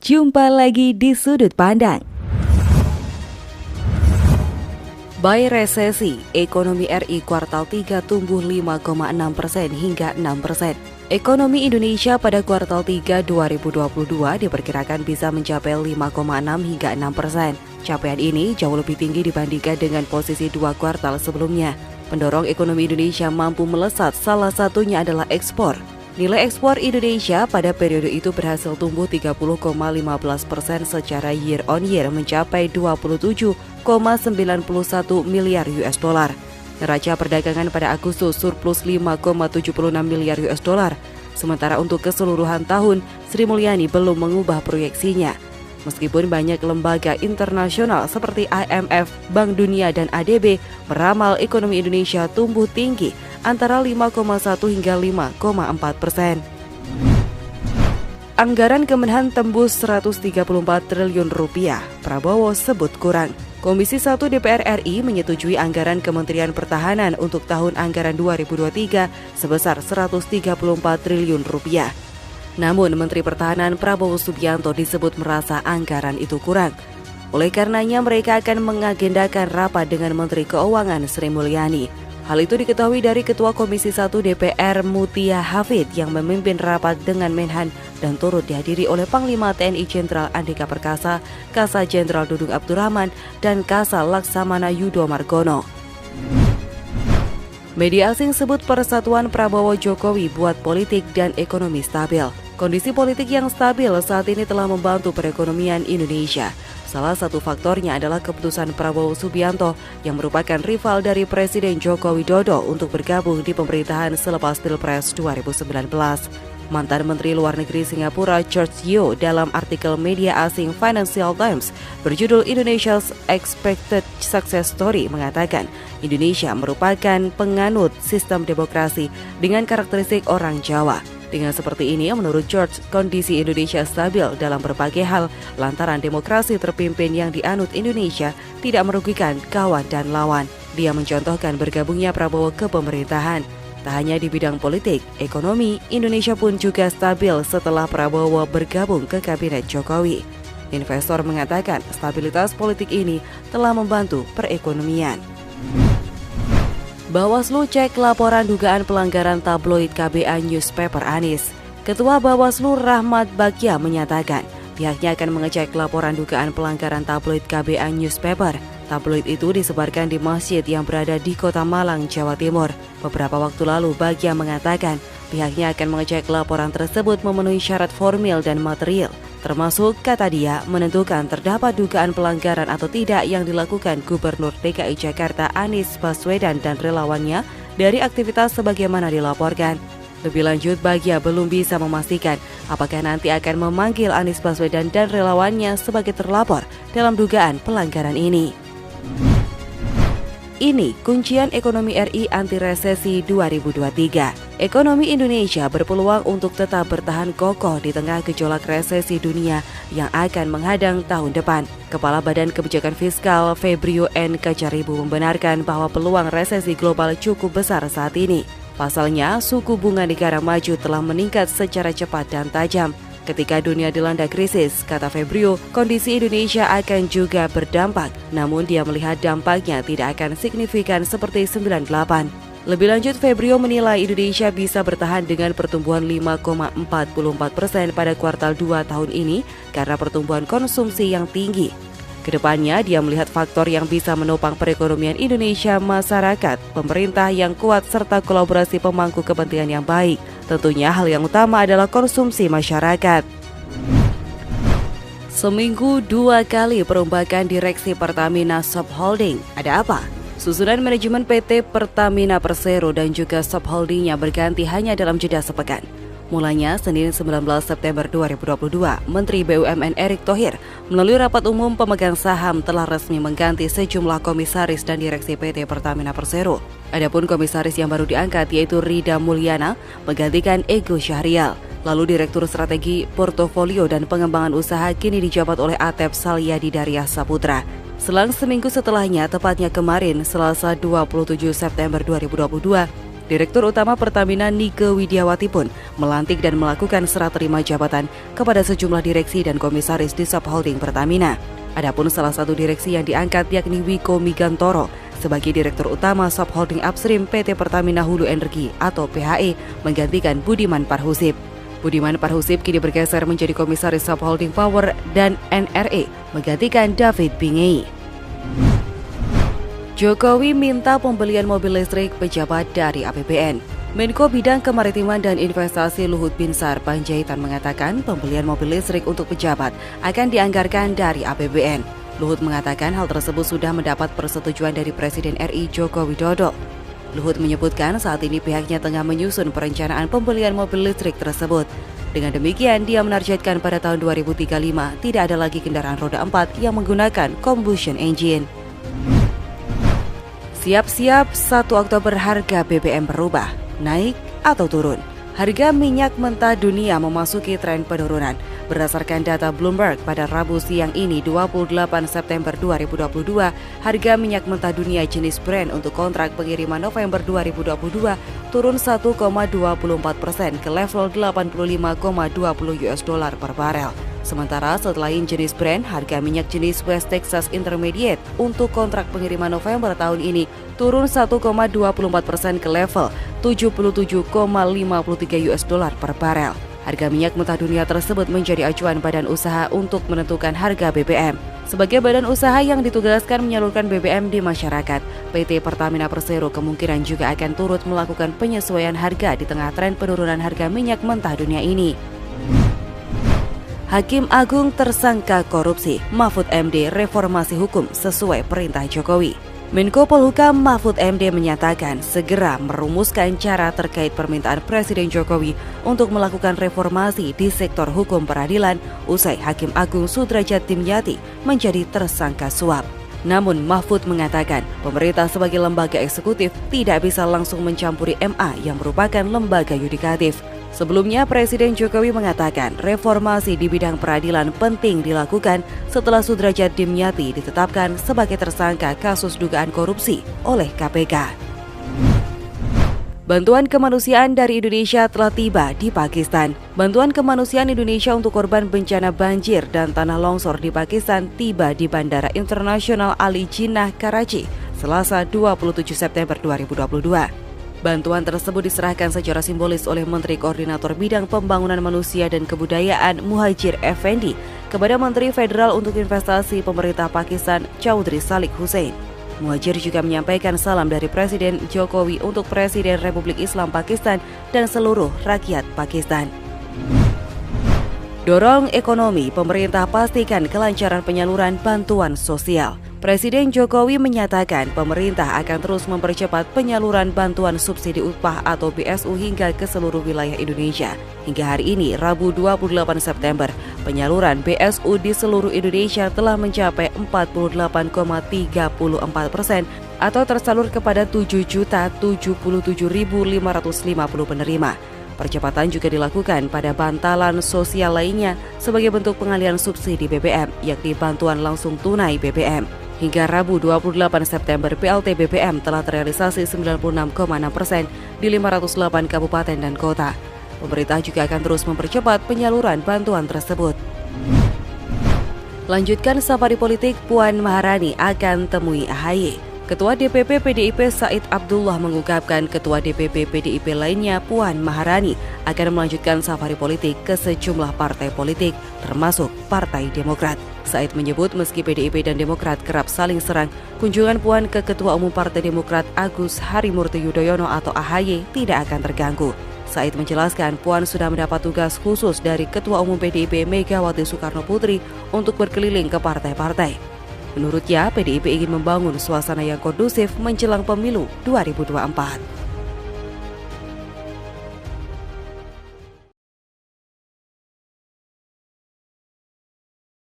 Jumpa lagi di Sudut Pandang. By resesi, ekonomi RI kuartal 3 tumbuh 5,6% hingga 6%. Ekonomi Indonesia pada kuartal 3 2022 diperkirakan bisa mencapai 5,6 hingga 6%. Capaian ini jauh lebih tinggi dibandingkan dengan posisi 2 kuartal sebelumnya. Pendorong ekonomi Indonesia mampu melesat, salah satunya adalah ekspor. Nilai ekspor Indonesia pada periode itu berhasil tumbuh 30,15% secara year on year mencapai 27,91 miliar US dollar. Neraca perdagangan pada Agustus surplus 5,76 miliar US dollar. Sementara untuk keseluruhan tahun, Sri Mulyani belum mengubah proyeksinya. Meskipun banyak lembaga internasional seperti IMF, Bank Dunia, dan ADB meramal ekonomi Indonesia tumbuh tinggi antara 5,1 hingga 5,4%. Anggaran Kemenhan tembus 134 triliun rupiah, Prabowo sebut kurang. Komisi 1 DPR RI menyetujui anggaran Kementerian Pertahanan untuk tahun anggaran 2023 sebesar 134 triliun rupiah. Namun Menteri Pertahanan Prabowo Subianto disebut merasa anggaran itu kurang. Oleh karenanya mereka akan mengagendakan rapat dengan Menteri Keuangan Sri Mulyani. Hal itu diketahui dari Ketua Komisi 1 DPR Mutia Hafid yang memimpin rapat dengan Menhan dan turut dihadiri oleh Panglima TNI Jenderal Andika Perkasa, Kasat Jenderal Dudung Abdurrahman, dan Kasal Laksamana Yudo Margono. Media asing sebut persatuan Prabowo Jokowi buat politik dan ekonomi stabil. Kondisi politik yang stabil saat ini telah membantu perekonomian Indonesia. Salah satu faktornya adalah keputusan Prabowo Subianto yang merupakan rival dari Presiden Joko Widodo untuk bergabung di pemerintahan selepas Pilpres 2019. Mantan Menteri Luar Negeri Singapura George Yeo dalam artikel media asing Financial Times berjudul Indonesia's Expected Success Story mengatakan Indonesia merupakan penganut sistem demokrasi dengan karakteristik orang Jawa. Dengan seperti ini, menurut George, kondisi Indonesia stabil dalam berbagai hal lantaran demokrasi terpimpin yang dianut Indonesia tidak merugikan kawan dan lawan. Dia mencontohkan bergabungnya Prabowo ke pemerintahan. Tak hanya di bidang politik, ekonomi, Indonesia pun juga stabil setelah Prabowo bergabung ke Kabinet Jokowi. Investor mengatakan stabilitas politik ini telah membantu perekonomian. Bawaslu cek laporan dugaan pelanggaran tabloid KBA Newspaper Anies. Ketua Bawaslu Rahmat Bagja menyatakan pihaknya akan mengecek laporan dugaan pelanggaran tabloid KBA Newspaper. Tabloid itu disebarkan di masjid yang berada di Kota Malang, Jawa Timur. Beberapa waktu lalu Bagja mengatakan pihaknya akan mengecek laporan tersebut memenuhi syarat formil dan material. Termasuk, kata dia, menentukan terdapat dugaan pelanggaran atau tidak yang dilakukan Gubernur DKI Jakarta Anies Baswedan dan relawannya dari aktivitas sebagaimana dilaporkan. Lebih lanjut, Bagja belum bisa memastikan apakah nanti akan memanggil Anies Baswedan dan relawannya sebagai terlapor dalam dugaan pelanggaran ini. Ini kuncian ekonomi RI anti resesi 2023. Ekonomi Indonesia berpeluang untuk tetap bertahan kokoh di tengah gejolak resesi dunia yang akan menghadang tahun depan. Kepala Badan Kebijakan Fiskal Febrio N. Kacaribu membenarkan bahwa peluang resesi global cukup besar saat ini. Pasalnya, suku bunga negara maju telah meningkat secara cepat dan tajam. Ketika dunia dilanda krisis, kata Febrio, kondisi Indonesia akan juga berdampak. Namun dia melihat dampaknya tidak akan signifikan seperti 98. Lebih lanjut, Febrio menilai Indonesia bisa bertahan dengan pertumbuhan 5,44% pada kuartal 2 tahun ini karena pertumbuhan konsumsi yang tinggi. Kedepannya, dia melihat faktor yang bisa menopang perekonomian Indonesia, masyarakat, pemerintah yang kuat, serta kolaborasi pemangku kepentingan yang baik. Tentunya hal yang utama adalah konsumsi masyarakat. Seminggu 2 kali perombakan direksi Pertamina Subholding. Ada apa? Susunan manajemen PT Pertamina Persero dan juga subholdingnya berganti hanya dalam jeda sepekan. Mulanya Senin 19 September 2022, Menteri BUMN Erick Thohir melalui rapat umum pemegang saham telah resmi mengganti sejumlah komisaris dan direksi PT Pertamina Persero. Adapun komisaris yang baru diangkat yaitu Rida Mulyana menggantikan Ego Syahrial. Lalu Direktur Strategi Portofolio dan Pengembangan Usaha kini dijabat oleh Atep Salyadi Daryah Saputra. Selang seminggu setelahnya, tepatnya kemarin Selasa 27 September 2022, Direktur Utama Pertamina Nike Widiawati pun melantik dan melakukan serah terima jabatan kepada sejumlah direksi dan komisaris di subholding Pertamina. Adapun salah satu direksi yang diangkat yakni Wiko Migantoro sebagai Direktur Utama Subholding Upstream PT Pertamina Hulu Energi atau PHE menggantikan Budiman Parhusip. Budiman Parhusip kini bergeser menjadi Komisaris Subholding Power dan NRE menggantikan David Bingei. Jokowi minta pembelian mobil listrik pejabat dari APBN. Menko Bidang Kemaritiman dan Investasi Luhut Binsar Panjaitan mengatakan pembelian mobil listrik untuk pejabat akan dianggarkan dari APBN. Luhut mengatakan hal tersebut sudah mendapat persetujuan dari Presiden RI Joko Widodo. Luhut menyebutkan saat ini pihaknya tengah menyusun perencanaan pembelian mobil listrik tersebut. Dengan demikian, dia menargetkan pada tahun 2035 tidak ada lagi kendaraan roda 4 yang menggunakan combustion engine. Siap-siap 1 Oktober harga BBM berubah, naik atau turun. Harga minyak mentah dunia memasuki tren penurunan. Berdasarkan data Bloomberg pada Rabu siang ini 28 September 2022, harga minyak mentah dunia jenis Brent untuk kontrak pengiriman November 2022 turun 1,24% ke level 85,20 US dollar per barel. Sementara selain jenis Brent, harga minyak jenis West Texas Intermediate untuk kontrak pengiriman November tahun ini turun 1,24% ke level 77,53 US dollar per barel. Harga minyak mentah dunia tersebut menjadi acuan badan usaha untuk menentukan harga BBM. Sebagai badan usaha yang ditugaskan menyalurkan BBM di masyarakat, PT Pertamina Persero kemungkinan juga akan turut melakukan penyesuaian harga di tengah tren penurunan harga minyak mentah dunia ini. Hakim Agung tersangka korupsi, Mahfud MD reformasi hukum sesuai perintah Jokowi. Menko Polhukam Mahfud MD menyatakan segera merumuskan cara terkait permintaan Presiden Jokowi untuk melakukan reformasi di sektor hukum peradilan usai Hakim Agung Sudrajat Dimyati menjadi tersangka suap. Namun Mahfud mengatakan pemerintah sebagai lembaga eksekutif tidak bisa langsung mencampuri MA yang merupakan lembaga yudikatif. Sebelumnya, Presiden Jokowi mengatakan reformasi di bidang peradilan penting dilakukan setelah Sudrajat Dimyati ditetapkan sebagai tersangka kasus dugaan korupsi oleh KPK. Bantuan kemanusiaan dari Indonesia telah tiba di Pakistan. Bantuan kemanusiaan Indonesia untuk korban bencana banjir dan tanah longsor di Pakistan tiba di Bandara Internasional Ali Jinnah, Karachi, Selasa 27 September 2022. Bantuan tersebut diserahkan secara simbolis oleh Menteri Koordinator Bidang Pembangunan Manusia dan Kebudayaan Muhajir Effendi kepada Menteri Federal untuk Investasi Pemerintah Pakistan Chaudhry Salik Hussain. Muhajir juga menyampaikan salam dari Presiden Jokowi untuk Presiden Republik Islam Pakistan dan seluruh rakyat Pakistan. Dorong ekonomi, pemerintah pastikan kelancaran penyaluran bantuan sosial. Presiden Jokowi menyatakan pemerintah akan terus mempercepat penyaluran bantuan subsidi upah atau BSU hingga ke seluruh wilayah Indonesia. Hingga hari ini, Rabu 28 September, penyaluran BSU di seluruh Indonesia telah mencapai 48,34% atau tersalur kepada 7.077.550 penerima. Percepatan juga dilakukan pada bantalan sosial lainnya sebagai bentuk pengalihan subsidi BBM, yakni bantuan langsung tunai BBM. Hingga Rabu 28 September, BLT BBM telah terrealisasi 96,6% di 508 kabupaten dan kota. Pemerintah juga akan terus mempercepat penyaluran bantuan tersebut. Lanjutkan safari politik, Puan Maharani akan temui AHY. Ketua DPP PDIP Said Abdullah mengungkapkan Ketua DPP PDIP lainnya Puan Maharani akan melanjutkan safari politik ke sejumlah partai politik, termasuk Partai Demokrat. Said menyebut meski PDIP dan Demokrat kerap saling serang, kunjungan Puan ke Ketua Umum Partai Demokrat Agus Harimurti Yudhoyono atau AHY tidak akan terganggu. Said menjelaskan Puan sudah mendapat tugas khusus dari Ketua Umum PDIP Megawati Soekarno Putri untuk berkeliling ke partai-partai. Menurutnya, PDIP ingin membangun suasana yang kondusif menjelang pemilu 2024.